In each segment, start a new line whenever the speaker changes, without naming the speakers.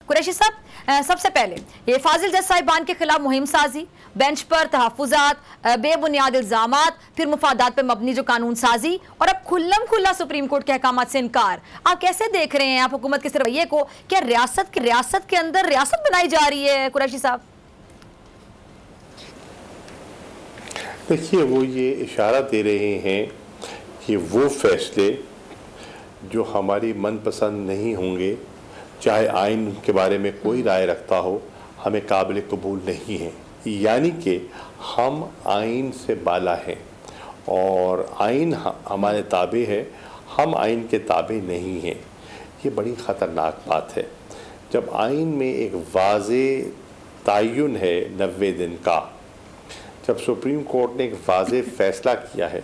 कुरैशी साहब, सबसे पहले ये फाजिल जज साहिबान के खिलाफ मुहिम साजी, बेंच पर तहफ़्फ़ुज़ात, बेबुनियाद इल्ज़ामात, फिर मुफादात पर मबनी जो कानून साजी और अब खुल्लम खुल्ला सुप्रीम कोर्ट के अहकामात से इनकार। आप कैसे देख रहे हैं आप हुकूमत के इस रवैये को? क्या रियासत के अंदर रियासत बनाई जा रही है कुरैशी साहब?
देखिए, वो ये इशारा दे रहे हैं कि वो फैसले जो हमारी मनपसंद नहीं होंगे, चाहे आइन के बारे में कोई राय रखता हो, हमें काबिल कबूल नहीं है। यानी कि हम आइन से बाला हैं और आइन हमारे ताबे है, हम आइन के ताबे नहीं हैं। ये बड़ी ख़तरनाक बात है। जब आइन में एक वाज़े तयन है 90 दिन का, जब सुप्रीम कोर्ट ने एक वाज़े फ़ैसला किया है,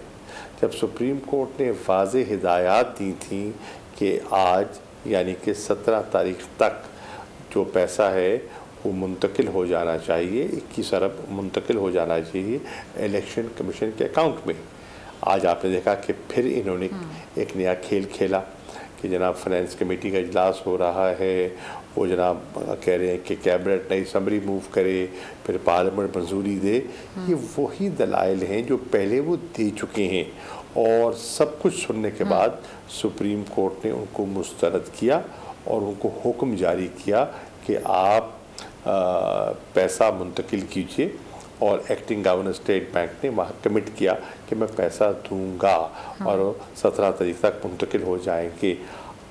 जब सुप्रीम कोर्ट ने वाज़े हिदायत दी थी कि आज यानी कि 17 तारीख तक जो पैसा है वो मुंतकिल हो जाना चाहिए, 21 अरब मुंतकिल हो जाना चाहिए इलेक्शन कमीशन के अकाउंट में। आज आपने देखा कि फिर इन्होंने एक नया खेल खेला कि जनाब फाइनेंस कमेटी का इजलास हो रहा है, वो जनाब कह रहे हैं कि कैबिनेट नई समरी मूव करे, फिर पार्लियामेंट मंजूरी दे। ये वही दलाइल हैं जो पहले वो दे चुके हैं और सब कुछ सुनने के बाद सुप्रीम कोर्ट ने उनको मुस्तरद किया और उनको हुक्म जारी किया कि आप पैसा मुंतकिल कीजिए। और एक्टिंग गवर्नर स्टेट बैंक ने वहाँ कमिट किया कि मैं पैसा दूंगा और 17 तारीख तक मुंतकिल हो जाएंगे।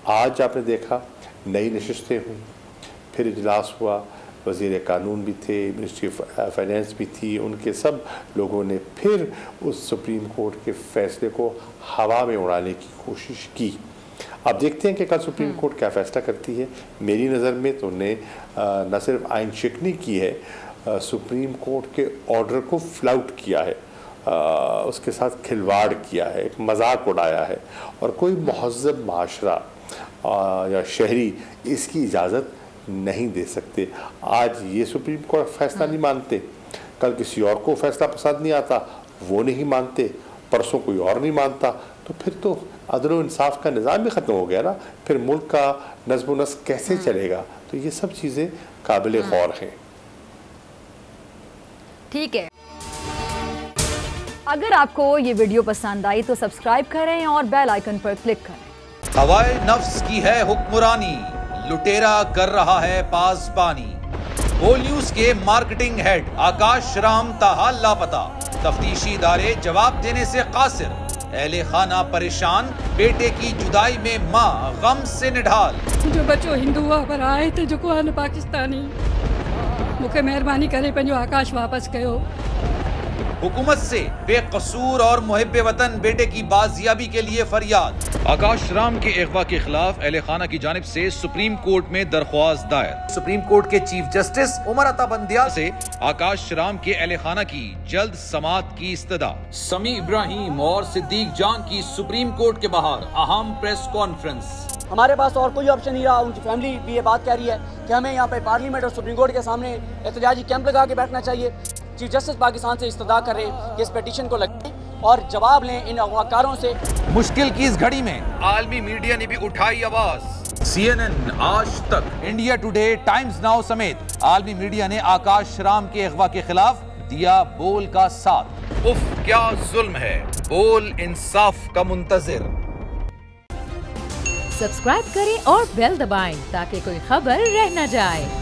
आज आपने देखा नई नशिस्तें हुई, फिर इजलास हुआ, वज़ीर कानून भी थे, मिनिस्ट्री ऑफ फाइनेंस भी थी, उनके सब लोगों ने फिर उस सुप्रीम कोर्ट के फैसले को हवा में उड़ाने की कोशिश की। अब देखते हैं कि कल सुप्रीम कोर्ट क्या फ़ैसला करती है। मेरी नज़र में तो उन्हें न सिर्फ आइन शिकनी की है, सुप्रीम कोर्ट के ऑर्डर को फ्लाउट किया है, उसके साथ खिलवाड़ किया है, एक मजाक उड़ाया है और कोई महज़्ज़ब माशरा या शहरी इसकी इजाज़त नहीं दे सकते। आज ये सुप्रीम कोर्ट फैसला नहीं मानते, कल किसी और को फैसला पसंद नहीं आता, वो नहीं मानते, परसों कोई और नहीं मानता, तो फिर तो अदल व इंसाफ का निज़ाम भी ख़त्म हो गया ना। फिर मुल्क का नज़्म व नस्क़ कैसे चलेगा? तो ये सब चीज़ें काबिल गौर हैं।
ठीक है, अगर आपको ये वीडियो पसंद आई तो सब्सक्राइब करें और बेल आइकन पर क्लिक करें।
हवाए नफ्स की है हुक्मरानी, लुटेरा कर रहा है पासबानी। बोल न्यूज के मार्केटिंग हेड आकाश राम ताहा लापता, तफ्तीशी इदारे जवाब देने से कासिर। अहले खाना परेशान, बेटे की जुदाई में माँ गम से निढाल।
जो बच्चो हिंदू पर आए थे, जो को पाकिस्तानी, मुझे मेहरबानी करे पंहिंजो आकाश वापस कयो।
हुकूमत से बेकसूर और मुहिब्बे वतन बेटे की बाजियाबी के लिए फरियाद। आकाश राम के अगवा के खिलाफ अहले खाना की जानिब से सुप्रीम कोर्ट में दरख्वास्त दायर। सुप्रीम कोर्ट के चीफ जस्टिस उमर अता बंदियाल से आकाश राम के अहले खाना की जल्द समाअत की इस्तदा। समी इब्राहिम और सिद्दीक जान की सुप्रीम कोर्ट के बाहर अहम प्रेस कॉन्फ्रेंस।
हमारे पास और कोई ऑप्शन नहीं रहा। उनकी फैमिली भी ये बात कह रही है कि हमें यहाँ पे पार्लियामेंट और सुप्रीम कोर्ट के सामने एहतजाजी कैंप लगा के बैठना चाहिए। चीफ जस्टिस पाकिस्तान से इस्तदा कर रहे हैं कि इस पिटीशन को लगाएं और जवाब लें इन अगवाकारों से।
मुश्किल की इस घड़ी में आलमी मीडिया ने भी उठाई आवाज। CNN, आज तक, इंडिया टुडे, टाइम्स नाउ समेत आलमी मीडिया ने आकाश राम के अगवा के खिलाफ दिया बोल का साथ। उफ, क्या जुल्म है, बोल इंसाफ का मुंतजिर।
सब्सक्राइब करें और बेल दबाएं ताकि कोई खबर रह न जाए।